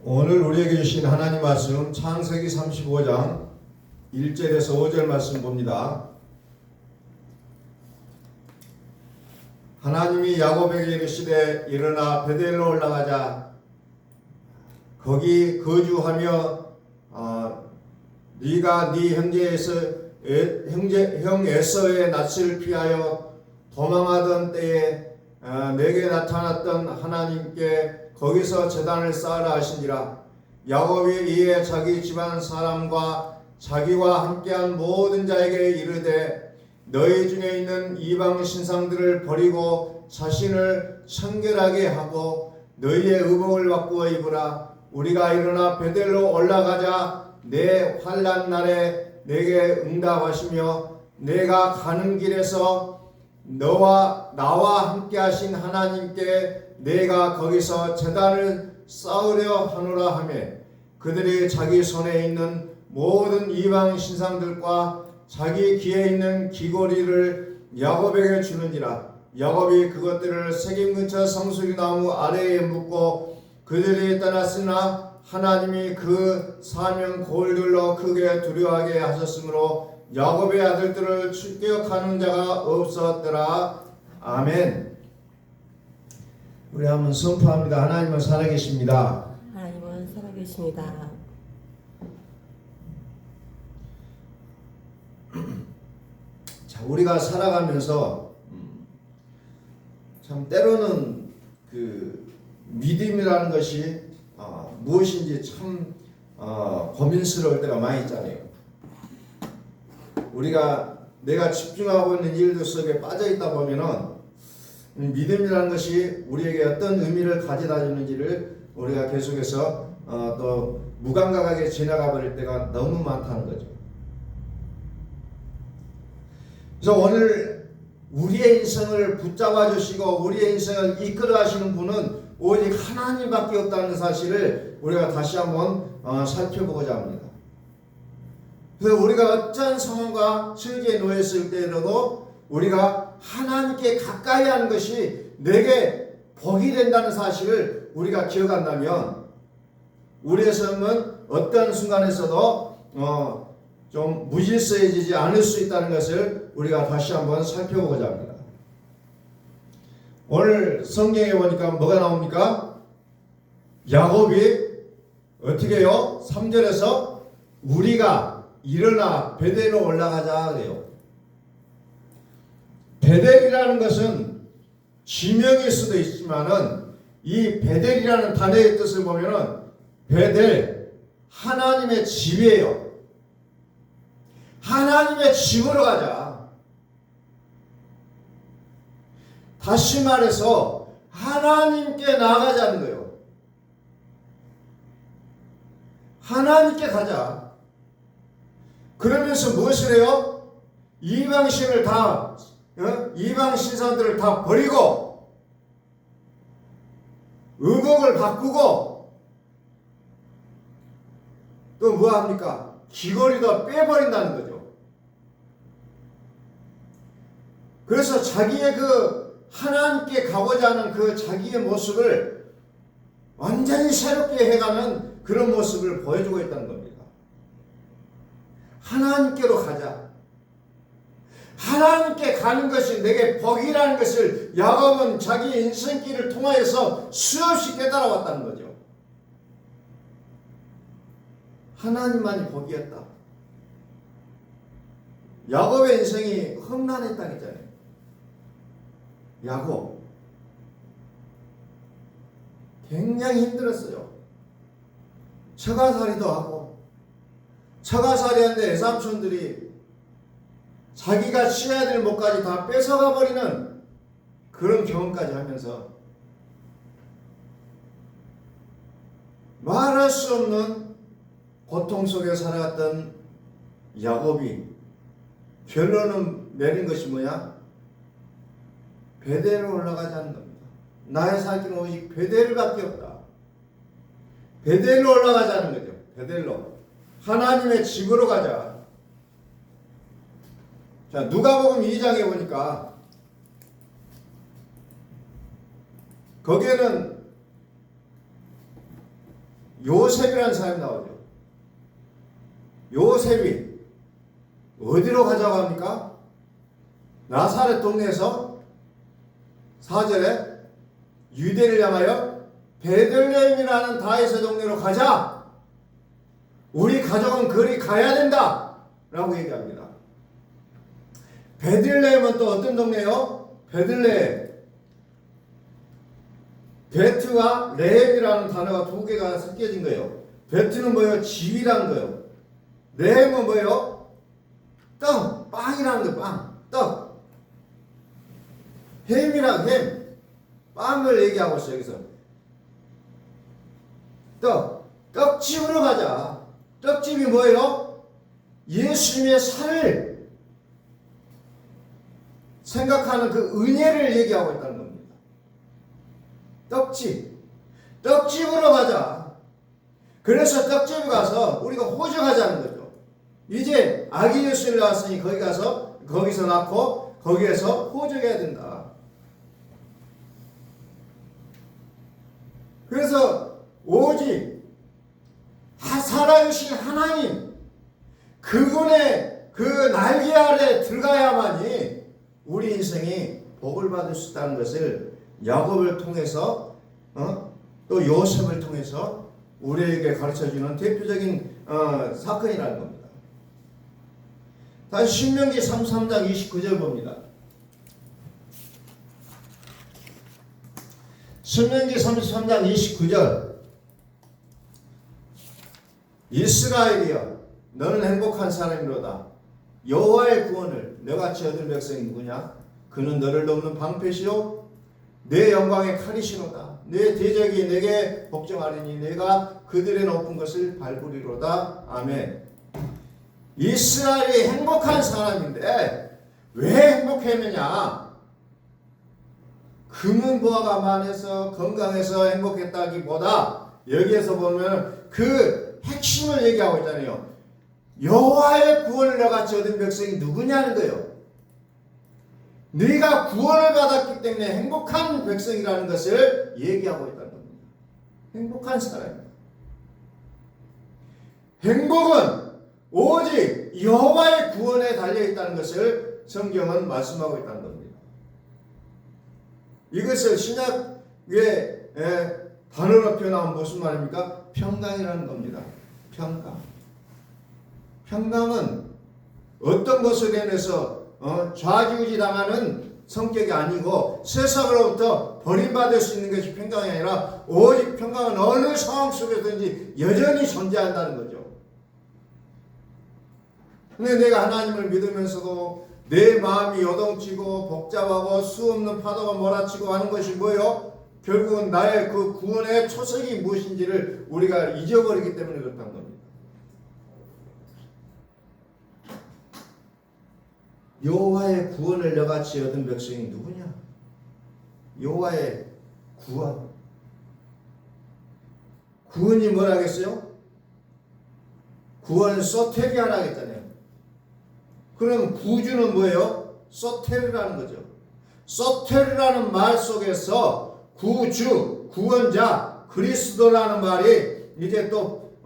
오늘 우리에게 주신 하나님 말씀 창세기 35장 1절에서 5절 말씀 봅니다. 하나님이 야곱에게 이르시되 일어나 베델로 올라가자. 거기 거주하며 네가 네 형 에서의 낯을 피하여 도망하던 때에 내게 나타났던 하나님께 거기서 제단을 쌓으라 하시니라. 야곱이 이에 자기 집안 사람과 자기와 함께한 모든 자에게 이르되 너희 중에 있는 이방 신상들을 버리고 자신을 청결하게 하고 너희의 의복을 바꾸어 입으라. 우리가 일어나 베델로 올라가자. 내 환난 날에 내게 응답하시며 내가 가는 길에서 너와 나와 함께 하신 하나님께 내가 거기서 제단을 쌓으려 하노라 하며 그들이 자기 손에 있는 모든 이방 신상들과 자기 귀에 있는 귀고리를 야곱에게 주는지라. 야곱이 그것들을 세겜 근처 성수리 나무 아래에 묻고 그들이 떠났으나 하나님이 그 사명 골들로 크게 두려워하게 하셨으므로 야곱의 아들들을 출교하는 자가 없었더라. 아멘. 우리 한번 선포합니다. 하나님은 살아계십니다. 하나님은 살아계십니다. 자, 우리가 살아가면서 참 때로는 그 믿음이라는 것이 무엇인지 참 고민스러울 때가 많이 있잖아요. 내가 집중하고 있는 일들 속에 빠져 있다 보면은 믿음이라는 것이 우리에게 어떤 의미를 가져다 주는지를 우리가 계속해서 또 무감각하게 지나가 버릴 때가 너무 많다는 거죠. 그래서 오늘 우리의 인생을 붙잡아 주시고 우리의 인생을 이끌어 가시는 분은 오직 하나님밖에 없다는 사실을 우리가 다시 한번 살펴보고자 합니다. 그래서 우리가 어떤 상황과 실기에 놓였을 때라도 우리가 하나님께 가까이 하는 것이 내게 복이 된다는 사실을 우리가 기억한다면 우리의 삶은 어떤 순간에서도 좀 무질서해지지 않을 수 있다는 것을 우리가 다시 한번 살펴보고자 합니다. 오늘 성경에 보니까 뭐가 나옵니까? 야곱이 어떻게 해요? 3절에서 우리가 일어나 베델로 올라가자 그래요. 베델이라는 것은 지명일 수도 있지만은 이 베델이라는 단어의 뜻을 보면은 베델 하나님의 집이에요. 하나님의 집으로 가자. 다시 말해서 하나님께 나가자는 거예요. 하나님께 가자. 그러면서 무엇을 해요? 이방신을 다 이방 신상들을 다 버리고 의복을 바꾸고 또 뭐합니까? 귀걸이도 빼버린다는 거죠. 그래서 자기의 그 하나님께 가고자 하는 그 자기의 모습을 완전히 새롭게 해가는 그런 모습을 보여주고 있다는 겁니다. 하나님께로 가자. 하나님께 가는 것이 내게 복이라는 것을 야곱은 자기 인생길을 통하여서 수없이 깨달아왔다는 거죠. 하나님만이 복이었다. 야곱의 인생이 험난했다는 거잖아요. 야곱 굉장히 힘들었어요. 처가살이도 하고 처가살이한데 애삼촌들이 자기가 치어야 될 목까지 다 뺏어가 버리는 그런 경험까지 하면서 말할 수 없는 고통 속에 살아갔던 야곱이 결론은 내린 것이 뭐냐? 베델로 올라가자는 겁니다. 나의 살 길은 오직 베델밖에 없다. 베델로 올라가자는 거죠. 베델로. 하나님의 집으로 가자. 자, 누가복음 2장에 보니까 거기에는 요셉이라는 사람이 나오죠. 요셉이 어디로 가자고 합니까? 나사렛 동네에서 4절에 유대를 향하여 베들레헴이라는 다윗의 동네로 가자. 우리 가족은 그리 가야 된다 라고 얘기합니다. 베들레헴은 또 어떤 동네요? 베들레헴, 베트와 레헴이라는 단어가 두 개가 섞여진 거예요. 베트는 뭐예요? 집이라는 거예요. 레헴은 뭐예요? 떡, 빵이라는 거예요. 빵, 떡. 햄이랑 햄, 빵을 얘기하고 있어요. 여기서 떡집으로 가자. 떡집이 뭐예요? 예수님의 살을 생각하는 그 은혜를 얘기하고 있다는 겁니다. 떡집으로 가자. 그래서 떡집에 가서 우리가 호적하자는 거죠. 이제 아기 예수를 낳았으니 거기서 낳고 거기에서 호적해야 된다. 그래서 오직 살아계신 하나님 그분의 그 날개 아래 들어가야만이 우리 인생이 복을 받을 수 있다는 것을 야곱을 통해서 또 요셉을 통해서 우리에게 가르쳐주는 대표적인 사건이라는 겁니다. 다시 신명기 33장 29절 봅니다. 신명기 33장 29절 이스라엘이여 너는 행복한 사람이로다. 여호와의 구원을 너같이 얻은 백성이 누구냐? 그는 너를 돕는 방패시요 내 영광의 칼이시로다. 내 대적이 내게 복종하리니 내가 그들의 높은 것을 밟으리로다. 아멘. 이스라엘이 행복한 사람인데 왜 행복했느냐? 금은보화가 많아서 건강해서 행복했다기보다 여기에서 보면 그 핵심을 얘기하고 있잖아요. 여호와의 구원을 너같이 얻은 백성이 누구냐는 거예요. 네가 구원을 받았기 때문에 행복한 백성이라는 것을 얘기하고 있다는 겁니다. 행복한 사람입니다. 행복은 오직 여호와의 구원에 달려있다는 것을 성경은 말씀하고 있다는 겁니다. 이것을 신약의 단어로 표현하면 무슨 말입니까? 평강이라는 겁니다. 평강은 어떤 것에 대해서 좌지우지 당하는 성격이 아니고 세상으로부터 버림받을 수 있는 것이 평강이 아니라 오직 평강은 어느 상황 속에서든지 여전히 존재한다는 거죠. 근데 내가 하나님을 믿으면서도 내 마음이 요동치고 복잡하고 수없는 파도가 몰아치고 하는 것이 뭐예요? 결국은 나의 그 구원의 초석이 무엇인지를 우리가 잊어버리기 때문에 그렇다는 겁니다. 여호와의 구원을 너같이 얻은 백성이 누구냐? 여호와의 구원. 구원이 뭐라겠어요? 구원은 소테리아라 했잖아요. 그럼 구주는 뭐예요? 소테르라는 거죠. 소테르라는 말 속에서 구주, 구원자, 그리스도라는 말이 이제 또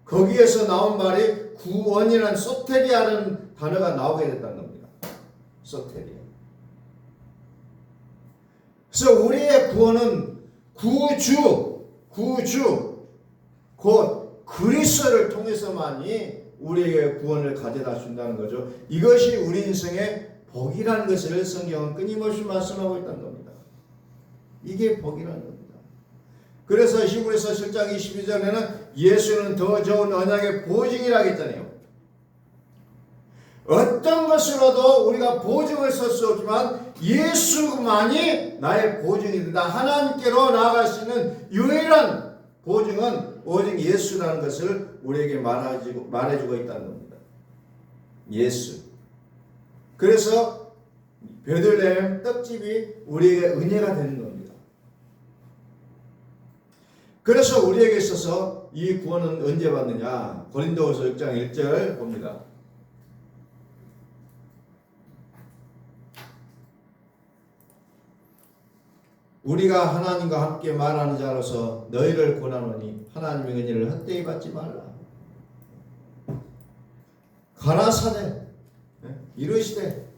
거기에서 나온 말이 구원이라는 소테리아라는 단어가 나오게 됐다는 겁니다. 소테리아. 그래서 우리의 구원은 구주, 곧 그리스도를 통해서만이 우리에게 구원을 가져다 준다는 거죠. 이것이 우리 인생의 복이라는 것을 성경은 끊임없이 말씀하고 있다는 겁니다. 이게 복이라는 겁니다. 그래서 히브리서 7장 22절에는 예수는 더 좋은 언약의 보증이라고 했잖아요. 어떤 것으로도 우리가 보증을 쓸 수 없지만 예수만이 나의 보증이 된다. 하나님께로 나아갈 수 있는 유일한 보증은 오직 예수라는 것을 우리에게 말해주고 있다는 겁니다. 예수. 그래서 베들레헴 떡집이 우리에게 은혜가 되는 겁니다. 그래서 우리에게 있어서 이 구원은 언제 받느냐? 고린도후서 6장 1절 봅니다. 우리가 하나님과 함께 말하는 자로서 너희를 권하노니 하나님의 은혜를 헛되이 받지 말라. 가라사대 이르시되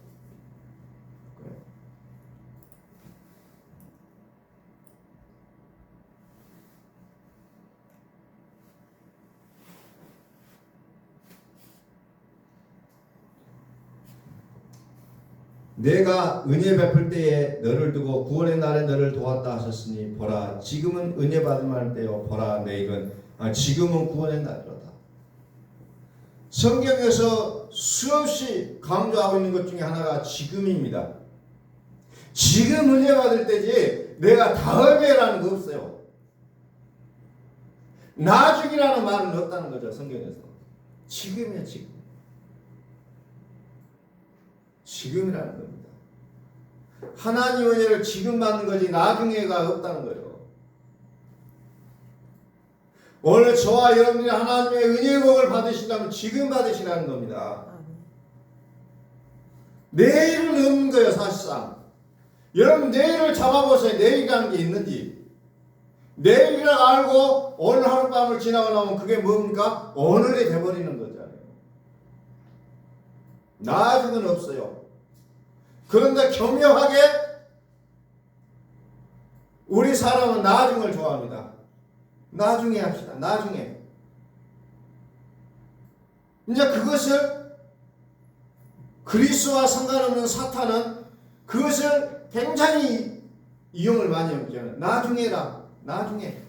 내가 은혜 베풀 때에 너를 두고 구원의 날에 너를 도왔다 하셨으니 보라 지금은 은혜 받을 만할 때요 보라 내일은 지금은 구원의 날이로다. 성경에서 수없이 강조하고 있는 것 중에 하나가 지금입니다. 지금 은혜 받을 때지 내가 다음에라는 거 없어요. 나중이라는 말은 없다는 거죠. 성경에서 지금이야 지금. 지금이라는 겁니다. 하나님 은혜를 지금 받는 거지 나중에가 없다는 거예요. 오늘 저와 여러분들이 하나님의 은혜의 복을 받으시려면 지금 받으시라는 겁니다. 내일은 없는 거예요. 사실상 여러분 내일을 잡아보세요. 내일이라는 게 있는지. 내일이라고 알고 오늘 하룻밤을 지나고 나면 그게 뭡니까? 오늘이 돼버리는 거잖아요. 나중은 없어요. 그런데 교묘하게 우리 사람은 나중을 좋아합니다. 나중에 합시다. 나중에. 이제 그것을 그리스도와 상관없는 사탄은 그것을 굉장히 이용을 많이 합니다. 나중에라. 나중에.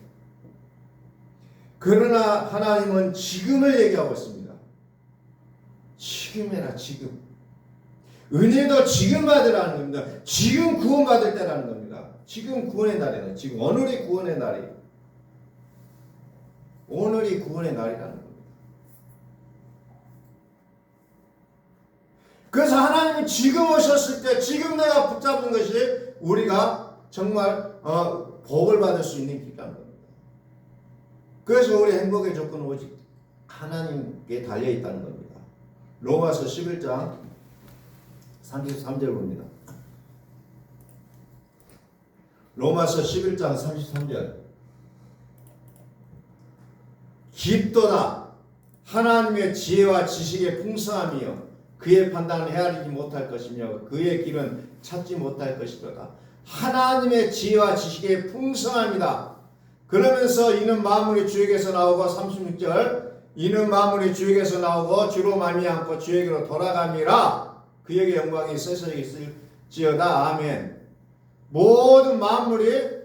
그러나 하나님은 지금을 얘기하고 있습니다. 지금해라 지금. 은혜도 지금 받으라는 겁니다. 지금 구원받을 때라는 겁니다. 지금 구원의 날이다. 지금 오늘이 구원의 날이. 오늘이 구원의 날이라는 겁니다. 그래서 하나님이 지금 오셨을 때 지금 내가 붙잡는 것이 우리가 정말 복을 받을 수 있는 길이라는 겁니다. 그래서 우리 행복의 조건은 오직 하나님께 달려있다는 겁니다. 로마서 11장 33절 봅니다. 로마서 11장 33절 깊도다 하나님의 지혜와 지식의 풍성함이여 그의 판단을 헤아리지 못할 것이며 그의 길은 찾지 못할 것이로다. 하나님의 지혜와 지식의 풍성함이다. 그러면서 이는 만물이 주에게서 나오고 36절 이는 만물이 주에게서 나오고 주로 말미암고 주에게로 돌아감이라 그에게 영광이 세세히 있을지어다. 아멘. 모든 만물이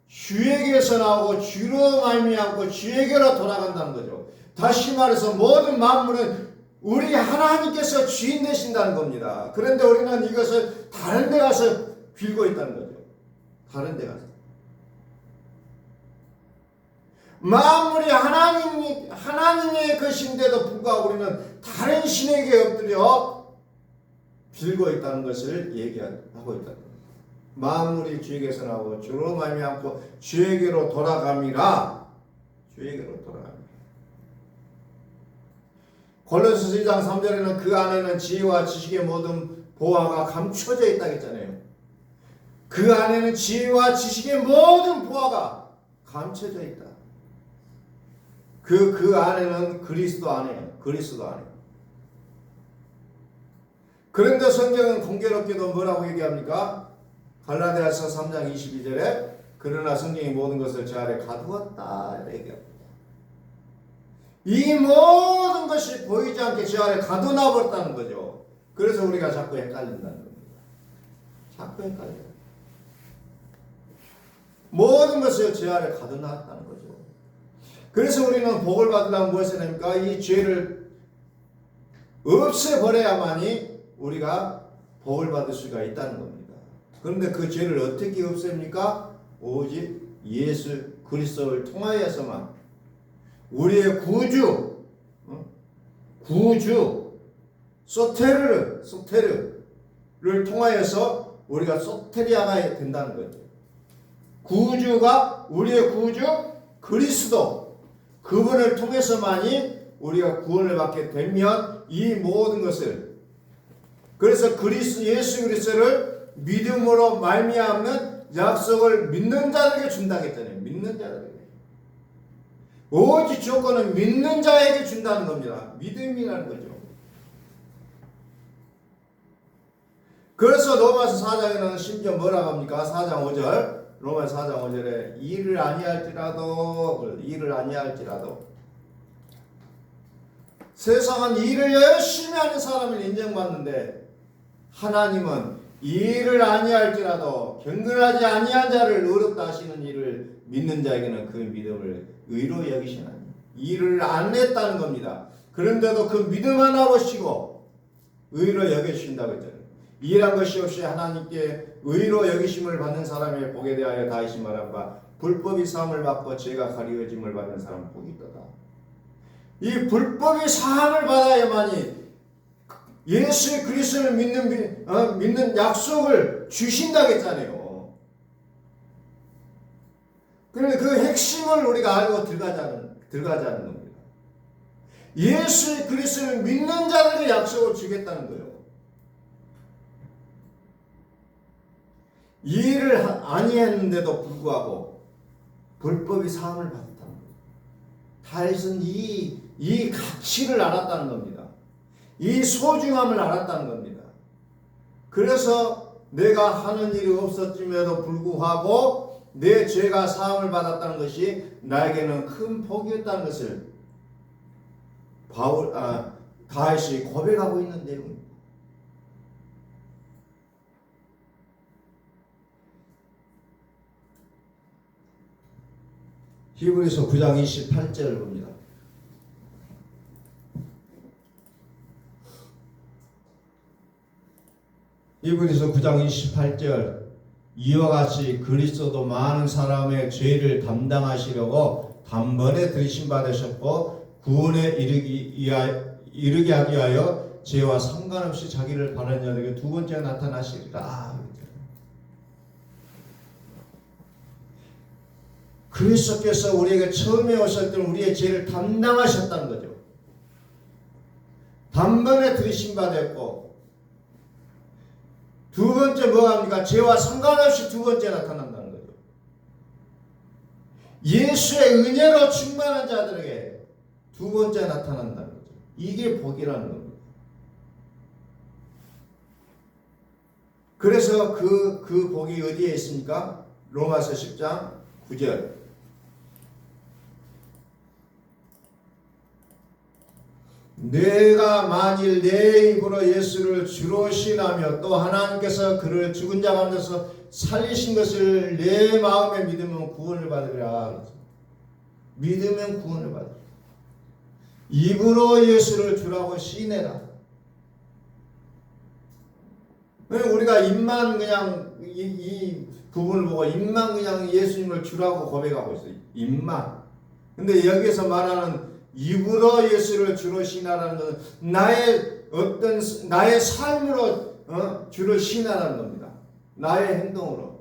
주에게서 나오고 주로 말미암고 주에게로 돌아간다는 거죠. 다시 말해서 모든 만물은 우리 하나님께서 주인 되신다는 겁니다. 그런데 우리는 이것을 다른 데 가서 빌고 있다는 거죠. 다른 데 가서. 만물이 하나님의 것인데도 불구하고 우리는 다른 신에게 엎드려 빌고 있다는 것을 얘기하고 있다는 겁니다. 만물이 주에게서 나오고 주로 말미암고 주에게로 돌아감이라. 주에게로 돌아갑니다. 골로새서 2장 3절에는 그 안에는 지혜와 지식의 모든 보화가 감춰져 있다고 했잖아요. 그 안에는 지혜와 지식의 모든 보화가 감춰져 있다. 그 안에는 그리스도 안에요. 그리스도 안에. 그런데 성경은 공교롭게도 뭐라고 얘기합니까? 갈라디아서 3장 22절에 그러나 성경이 모든 것을 제 아래 가두었다 얘기합니다. 이 모든 것이 보이지 않게 제 아래 가둬놔 버렸다는 거죠. 그래서 우리가 자꾸 헷갈린다는 겁니다. 자꾸 헷갈려요. 모든 것을 제 아래 가둬놨다는 거죠. 그래서 우리는 복을 받으려면 무엇을 합니까? 이 죄를 없애버려야만이 우리가 복을 받을 수가 있다는 겁니다. 그런데 그 죄를 어떻게 없앱니까? 오직 예수 그리스도를 통하여서만 우리의 구주 소테르를 통하여서 우리가 소테리아가 된다는 거죠. 구주가 우리의 구주 그리스도 그분을 통해서만이 우리가 구원을 받게 되면 이 모든 것을 그래서 예수 그리스도를 믿음으로 말미암는 약속을 믿는 자들에게 준다고 했잖아요. 믿는 자들에게. 오직 조건은 믿는 자에게 준다는 겁니다. 믿음이라는 거죠. 그래서 로마서 4장에는 심지어 뭐라고 합니까? 4장 5절. 로마서 4장 5절에 일을 아니할지라도 세상은 일을 열심히 하는 사람을 인정받는데 하나님은 일을 아니할지라도 경건하지 아니한 자를 의롭다 하시는 일을 믿는 자에게는 그 믿음을 의로 여기시나니 일을 안 했다는 겁니다. 그런데도 그 믿음 하나 보시고 의로 여기신다고 했잖아요. 일한 것이 없이 하나님께 의로 여기심을 받는 사람의 복에 대하여 다윗이 말한 바 불법이 사함을 받고 죄가 가리워짐을 받는 사람은 복이 있도다. 이 불법이 사함을 받아야만이 예수 그리스도를 믿는 약속을 주신다고 했잖아요. 그런데 그 핵심을 우리가 알고 들어가자는 겁니다. 예수 그리스도를 믿는 자들에게 약속을 주겠다는 거예요. 일을 아니했는데도 불구하고 불법이 사함을 받았다는 거예요. 다윗은 이 가치를 알았다는 겁니다. 이 소중함을 알았다는 겁니다. 그래서 내가 하는 일이 없었음에도 불구하고 내 죄가 사함을 받았다는 것이 나에게는 큰 복이었다는 것을 다윗이 고백하고 있는 내용입니다. 히브리서 9장 28절을 봅니다. 히브리서 9장 28절 이와 같이 그리스도도 많은 사람의 죄를 담당하시려고 단번에 들이심 받으셨고 구원에 이르게 하기 위하여 죄와 상관없이 자기를 바라는 자들에게 두 번째 나타나시리라. 그리스도께서 우리에게 처음에 오실 때는 우리의 죄를 담당하셨다는 거죠. 단번에 들이심 받았고 두 번째 뭐합니까? 죄와 상관없이 두 번째 나타난다는 거죠. 예수의 은혜로 충만한 자들에게 두 번째 나타난다는 거죠. 이게 복이라는 겁니다. 그래서 그 복이 어디에 있습니까? 로마서 10장 9절. 내가 만일 내 입으로 예수를 주로 신하며 또 하나님께서 그를 죽은 자 가운데서 살리신 것을 내 마음에 믿으면 구원을 받으리라. 믿으면 구원을 받으리라. 입으로 예수를 주라고 시인해라. 우리가 입만 그냥 이 부분을 보고 입만 그냥 예수님을 주라고 고백하고 있어요. 입만. 근데 여기서 말하는 입으로 예수를 주로 신하라는 것은 나의 삶으로 주를 신하라는 겁니다. 나의 행동으로.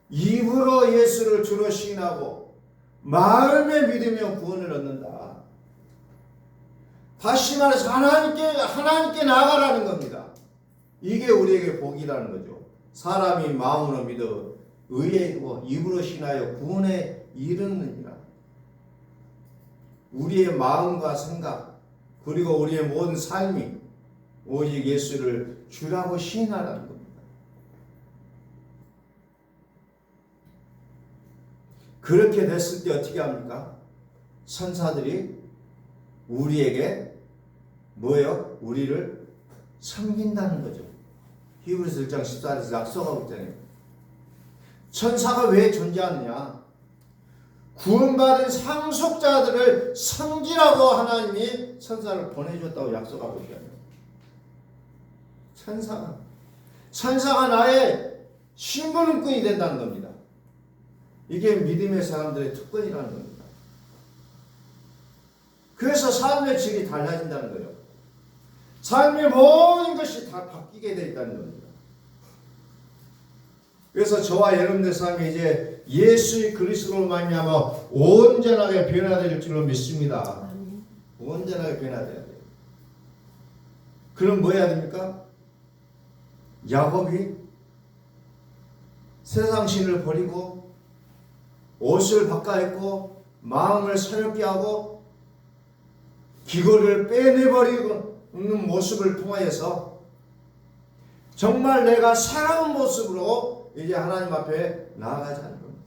입으로 예수를 주로 신하고 마음에 믿으면 구원을 얻는다. 다시 말해서 하나님께 나아가라는 겁니다. 이게 우리에게 복이라는 거죠. 사람이 마음으로 믿어 의에 입으로 신하여 구원에 이르느니라. 우리의 마음과 생각 그리고 우리의 모든 삶이 오직 예수를 주라고 시인하라는 겁니다. 그렇게 됐을 때 어떻게 합니까? 천사들이 우리에게 뭐예요? 우리를 섬긴다는 거죠. 히브리서 1장 14절에서 약속하고 있잖아요. 천사가 왜 존재하느냐? 구원받은 상속자들을 섬기라고 하나님이 천사를 보내줬다고 약속하고 있잖아요. 천사가 나의 심부름꾼이 된다는 겁니다. 이게 믿음의 사람들의 특권이라는 겁니다. 그래서 삶의 질이 달라진다는 거예요. 삶의 모든 것이 다 바뀌게 되어 있다는 겁니다. 그래서 저와 여러분들 삶이 이제 예수의 그리스도로 말미암아 온전하게 변화될 줄로 믿습니다. 온전하게 변화돼야 돼요. 그럼 뭐 해야 됩니까? 야곱이 세상 신을 버리고 옷을 바꿔입고 마음을 사렵게 하고 기고를 빼내버리는 모습을 통하여서 정말 내가 살아온 모습으로 이제 하나님 앞에 나아가자는 겁니다.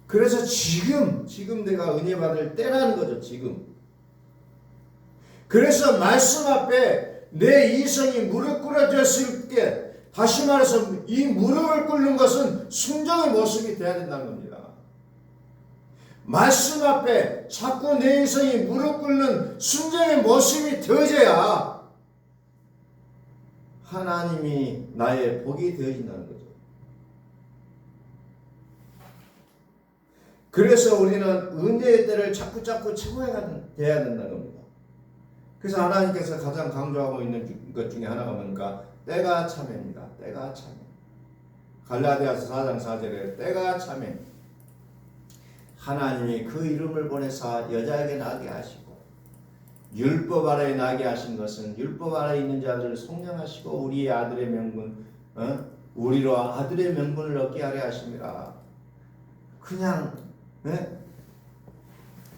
그래서 지금 내가 은혜 받을 때라는 거죠. 지금. 그래서 말씀 앞에 내 이성이 무릎 꿇어졌을 때, 다시 말해서 이 무릎을 꿇는 것은 순종의 모습이 되어야 된다는 겁니다. 말씀 앞에 자꾸 내 인생이 무릎 꿇는 순종의 모습이 되어져야 하나님이 나의 복이 되어진다는 거죠. 그래서 우리는 은혜의 때를 자꾸 채워야 돼야 된다는 겁니다. 그래서 하나님께서 가장 강조하고 있는 것 중에 하나가 뭡니까? 때가 참입니다. 때가 참여. 갈라디아서 4장 4절에 때가 참여. 하나님이 그 이름을 보내사 여자에게 나게 하시고 율법 아래에 나게 하신 것은 율법 아래에 있는 자들을 속량하시고 우리의 아들의 명분, 우리로 아들의 명분을 얻게 하려 하십니다. 그냥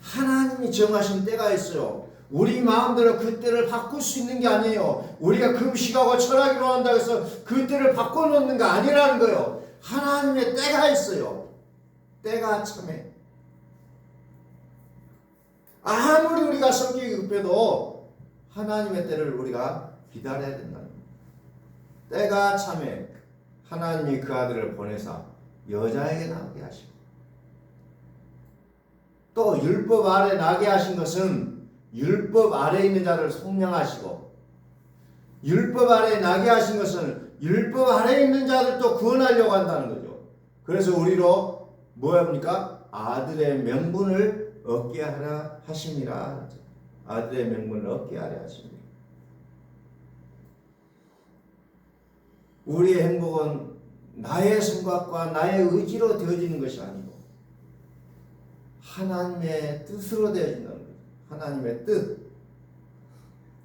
하나님이 정하신 때가 있어요. 우리 마음대로 그 때를 바꿀 수 있는 게 아니에요. 우리가 금식하고 철학으로 한다고 해서 그 때를 바꿔놓는 게 아니라는 거예요. 하나님의 때가 있어요. 때가 참해. 아무리 우리가 성격이 급해도 하나님의 때를 우리가 기다려야 된다는 겁니다. 때가 참해. 하나님이 그 아들을 보내사 여자에게 나게 하시고 또 율법 아래 나게 하신 것은 율법 아래 있는 자를 속량하시고 율법 아래 나게 하신 것은 율법 아래 있는 자들도 구원하려고 한다는 거죠. 그래서 우리로 뭐합니까? 아들의 명분을 얻게 하라 하십니다. 아들의 명분을 얻게 하려 하십니다. 우리의 행복은 나의 생각과 나의 의지로 되어지는 것이 아니고 하나님의 뜻으로 되어진다는 거예요. 하나님의 뜻,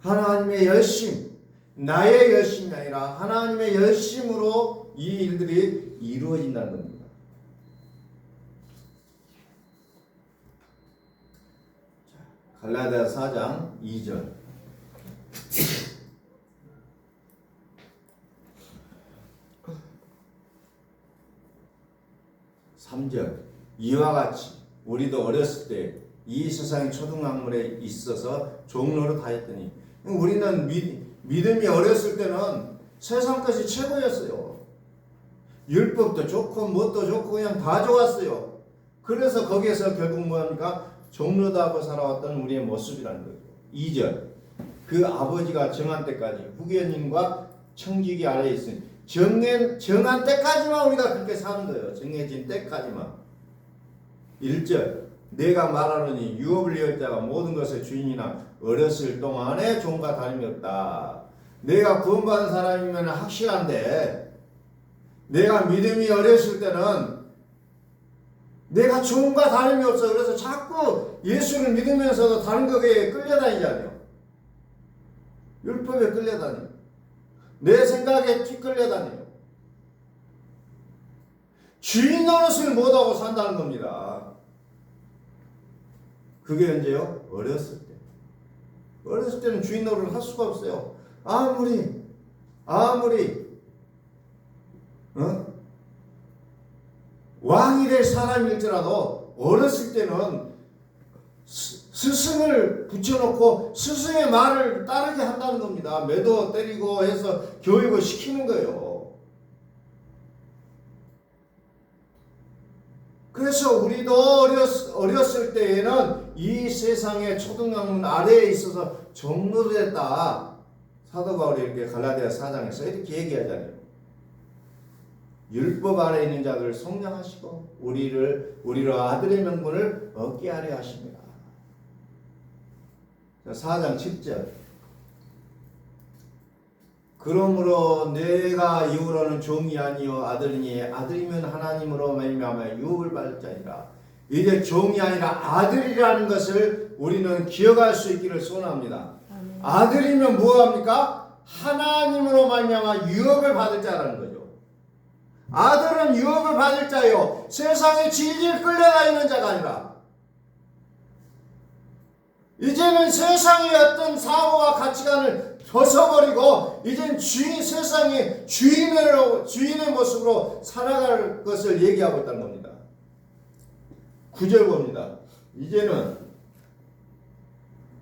하나님의 열심, 나의 열심이 아니라 하나님의 열심으로 이 일들이 이루어진다는 겁니다. 갈라디아 4장 2절 3절 이와 같이 우리도 어렸을 때 이 세상의 초등학문에 있어서 종로로 다녔더니 우리는 믿음이 어렸을 때는 세상 것이 최고였어요. 율법도 좋고 뭣도 좋고 그냥 다 좋았어요. 그래서 거기에서 결국 뭐합니까? 종로다고 살아왔던 우리의 모습이라는 거죠. 2절 그 아버지가 정한 때까지 후견인과 청지기 아래에 있으니 정한 때까지만 우리가 그렇게 사는 거예요. 정해진 때까지만. 1절 내가 말하노니 유업을 이을 자가 모든 것의 주인이나 어렸을 동안에 종과 다름이 없다. 내가 구원받은 사람이면 확실한데 내가 믿음이 어렸을 때는 내가 종과 다름이 없어. 그래서 자꾸 예수를 믿으면서도 다른 것에 끌려다니잖아요. 율법에 끌려다녀요. 내 생각에 뒤끌려다녀요. 주인 노릇을 못하고 산다는 겁니다. 그게 언제요? 어렸을 때. 어렸을 때는 주인 노릇을 할 수가 없어요. 아무리 왕이 될 사람일지라도 어렸을 때는 스승을 붙여놓고 스승의 말을 따르게 한다는 겁니다. 매도 때리고 해서 교육을 시키는 거예요. 그래서 우리도 어렸을 때에는 이 세상의 초등학문 아래에 있어서 종로를 했다. 사도 바울이 이렇게 갈라디아 4장에서 이렇게 얘기하잖아요. 율법 아래에 있는 자들을 속량하시고 우리로 아들의 명분을 얻게 하려 하십니다. 4장 7절 그러므로 내가 이후로는 종이 아니요 아들이니 아들이면 하나님으로 말미암아 유업을 받을 자니라. 이제 종이 아니라 아들이라는 것을 우리는 기억할 수 있기를 소원합니다. 아들이면 뭐합니까? 하나님으로 말미암아 유업을 받을 자라는 거죠. 아들은 유업을 받을 자요 세상에 질질 끌려다니는 자가 아니라 이제는 세상의 어떤 사고와 가치관을 벗어버리고 이제는 세상의 주인의 모습으로 살아갈 것을 얘기하고 있다는 겁니다. 9절 봅니다. 이제는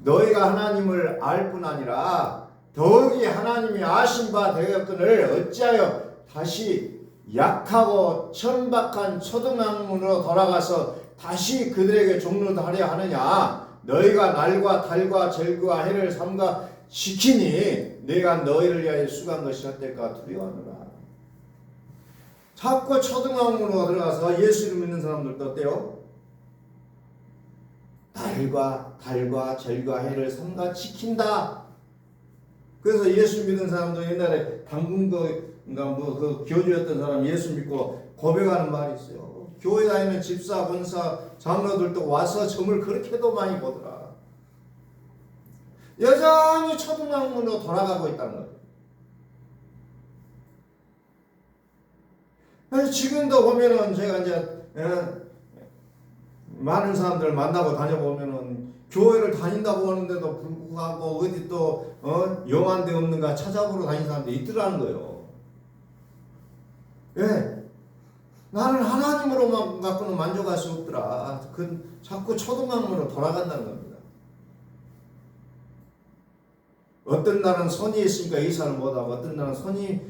너희가 하나님을 알 뿐 아니라 더욱이 하나님이 아신 바 되었거늘 어찌하여 다시 약하고 천박한 초등학문으로 돌아가서 다시 그들에게 종로도 하려 하느냐. 너희가 날과 달과 절과 해를 삼가 지키니 내가 너희를 위하여 수고한 것이 헛될까 두려워하노라. 자꾸 초등학문으로 들어가서 예수를 믿는 사람들도 어때요? 달과 절과 해를 삼가 지킨다. 그래서 예수 믿는 사람도 옛날에 당군인가 그 교주였던 사람 예수 믿고 고백하는 말이 있어요. 교회 다니는 집사, 권사, 장로들도 와서 점을 그렇게도 많이 보더라. 여전히 초등학문으로 돌아가고 있다는 거예요. 그래서 지금도 보면은 제가 이제 많은 사람들 만나고 다녀보면은 교회를 다닌다고 하는데도 불구하고 어디 또 영한 데 없는가 찾아보러 다니는 사람들이 있더라는 거예요. 예. 나는 하나님으로만 갖고는 만족할 수 없더라. 그 자꾸 초등학문으로 돌아간다는 겁니다. 어떤 날은 선이 있으니까 이사를 못하고 어떤 날은 선이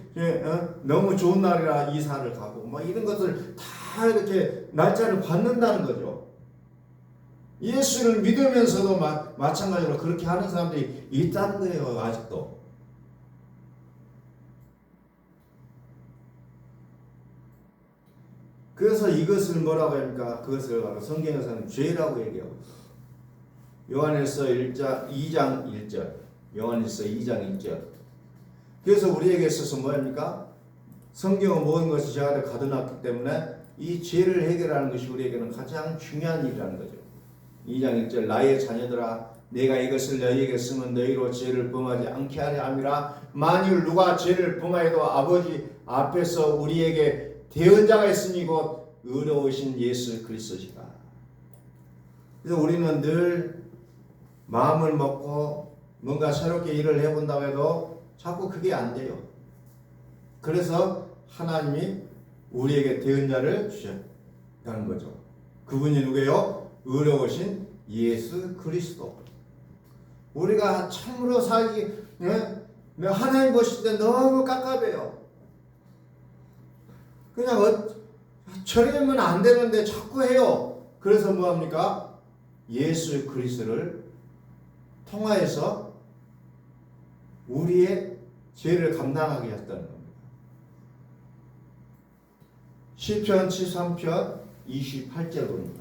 너무 좋은 날이라 이사를 가고 뭐 이런 것들 다 이렇게 날짜를 받는다는 거죠. 예수를 믿으면서도 마찬가지로 그렇게 하는 사람들이 있다는 거예요. 아직도. 그래서 이것을 뭐라고 합니까? 그것을 바로 성경에서는 죄라고 얘기하고 있어요. 요한일서 2장 1절. 요한일서 2장 1절. 그래서 우리에게 있어서 뭐합니까? 성경은 모든 것이 제 안에 가둬놨기 때문에 이 죄를 해결하는 것이 우리에게는 가장 중요한 일이라는 거죠. 2장 1절. 나의 자녀들아 내가 이것을 너희에게 쓰면 너희로 죄를 범하지 않게 하려 함이라. 만일 누가 죄를 범하여도 아버지 앞에서 우리에게 대언자가 있으니 곧 의로우신 예수 그리스도시다. 그래서 우리는 늘 마음을 먹고 뭔가 새롭게 일을 해본다고 해도 자꾸 그게 안 돼요. 그래서 하나님이 우리에게 대언자를 주셨다는 거죠. 그분이 누구예요? 의로우신 예수 그리스도. 우리가 참으로 살기 하나님 보실 때 너무 깝깝해요. 그냥 저러면 안 되는데 자꾸 해요. 그래서 뭐합니까? 예수 그리스도를 통하여서 우리의 죄를 감당하게 했다는 겁니다. 시편 73편 28절입니다.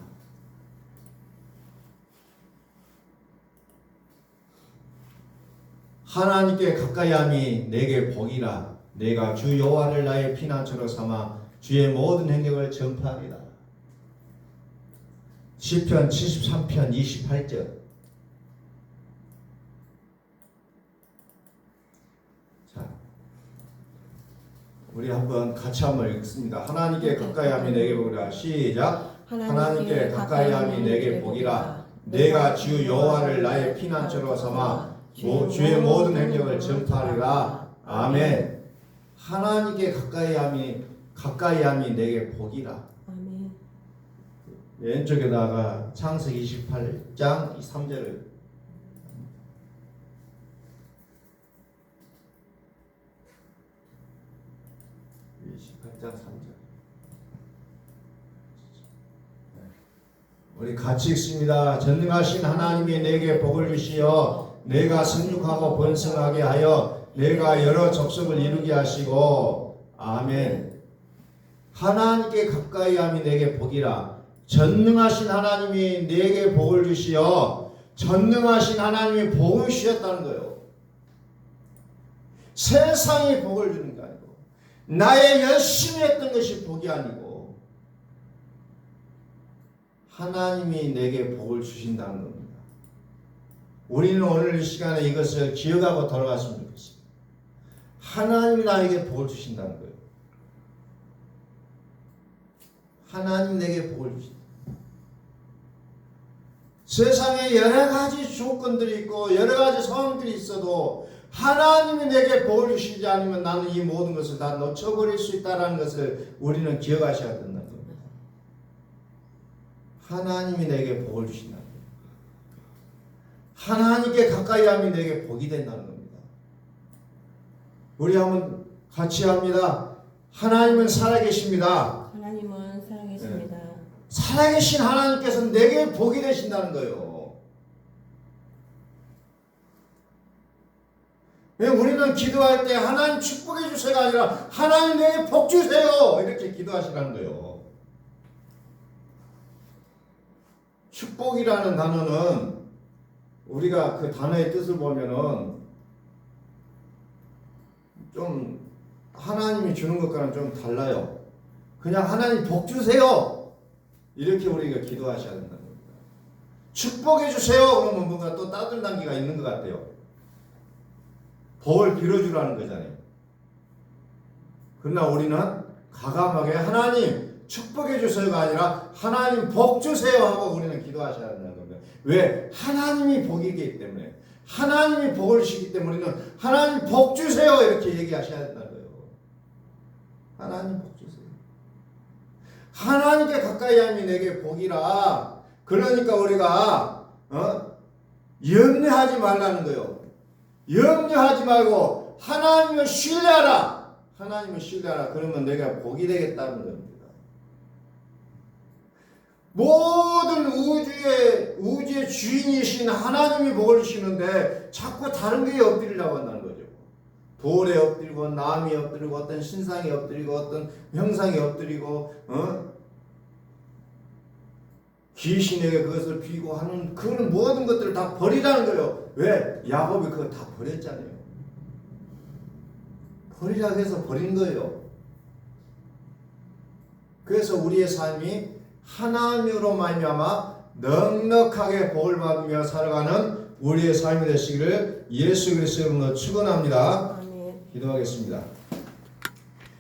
하나님께 가까이함이 내게 복이라. 내가 주 여호와를 나의 피난처로 삼아 주의 모든 행적을 전파하리라. 시편 73편 28절. 자, 우리 한번 같이 한번 읽습니다. 하나님께 가까이함이 내게 복이라. 시작. 하나님께 가까이함이 내게 복이라. 내가 주 여호와를 나의 피난처로 삼아 주의 모든 행적을 전파하리라. 아멘. 하나님께 가까이함이 내게 복이라. 아멘. 왼쪽에다가 창세기 28장 3절을 28장 3절 우리 같이 읽습니다. 전능하신 하나님이 내게 복을 주시어 내가 생육하고 번성하게 하여 내가 여러 족속을 이루게 하시고 아멘. 하나님께 가까이함이 내게 복이라. 전능하신 하나님이 내게 복을 주시어 전능하신 하나님이 복을 주셨다는 거예요. 세상이 복을 주는 게 아니고 나의 열심히 했던 것이 복이 아니고 하나님이 내게 복을 주신다는 겁니다. 우리는 오늘 이 시간에 이것을 기억하고 돌아갔으면 좋겠습니다. 하나님이 나에게 복을 주신다는 거예요. 하나님 내게 복을 주신다. 세상에 여러 가지 조건들이 있고 여러 가지 상황들이 있어도 하나님이 내게 복을 주시지 않으면 나는 이 모든 것을 다 놓쳐버릴 수 있다는 것을 우리는 기억하셔야 된다는 겁니다. 하나님이 내게 복을 주신다는 거예요. 하나님께 가까이 하면 내게 복이 된다는 겁니다. 우리 한번 같이 합니다. 하나님은 살아계십니다. 하나님은 살아계십니다. 살아계신 하나님께서 내게 복이 되신다는 거예요. 왜 우리는 기도할 때 하나님 축복해 주세요가 아니라 하나님 내게 복 주세요 이렇게 기도하시라는 거예요. 축복이라는 단어는 우리가 그 단어의 뜻을 보면은 좀 하나님이 주는 것과는 좀 달라요. 그냥 하나님 복 주세요 이렇게 우리가 기도하셔야 된다는 겁니다. 축복해 주세요 그러면 뭔가 또 따뜻한 단계가 있는 것 같아요. 복을 빌어주라는 거잖아요. 그러나 우리는 과감하게 하나님 축복해 주세요가 아니라 하나님 복 주세요 하고 우리는 기도하셔야 된다는 겁니다. 왜? 하나님이 복이기 때문에, 하나님이 복을 주시기 때문에 우리는 하나님 복 주세요 이렇게 얘기하셔야 된다는 거예요. 하나님 복 주세요. 하나님께 가까이 하면 내게 복이라. 그러니까 우리가 염려하지 말라는 거예요. 염려하지 말고 하나님을 신뢰하라. 하나님을 신뢰하라. 그러면 내가 복이 되겠다는 겁니다. 모든 우주의 주인이신 하나님이 복을 주시는데 자꾸 다른 게 엎드리려고 한다는 거죠. 돌에 엎드리고 남이 엎드리고 어떤 신상이 엎드리고 어떤 형상이 엎드리고 귀신에게 그것을 비고 하는 그런 모든 것들을 다 버리라는 거예요. 왜? 야곱이 그거 다 버렸잖아요. 버리라고 해서 버린 거예요. 그래서 우리의 삶이 하나님으로 말미암아 넉넉하게 복을 받으며 살아가는 우리의 삶이 되시기를 예수 그리스도의 이름으로 축원합니다. 아멘. 기도하겠습니다.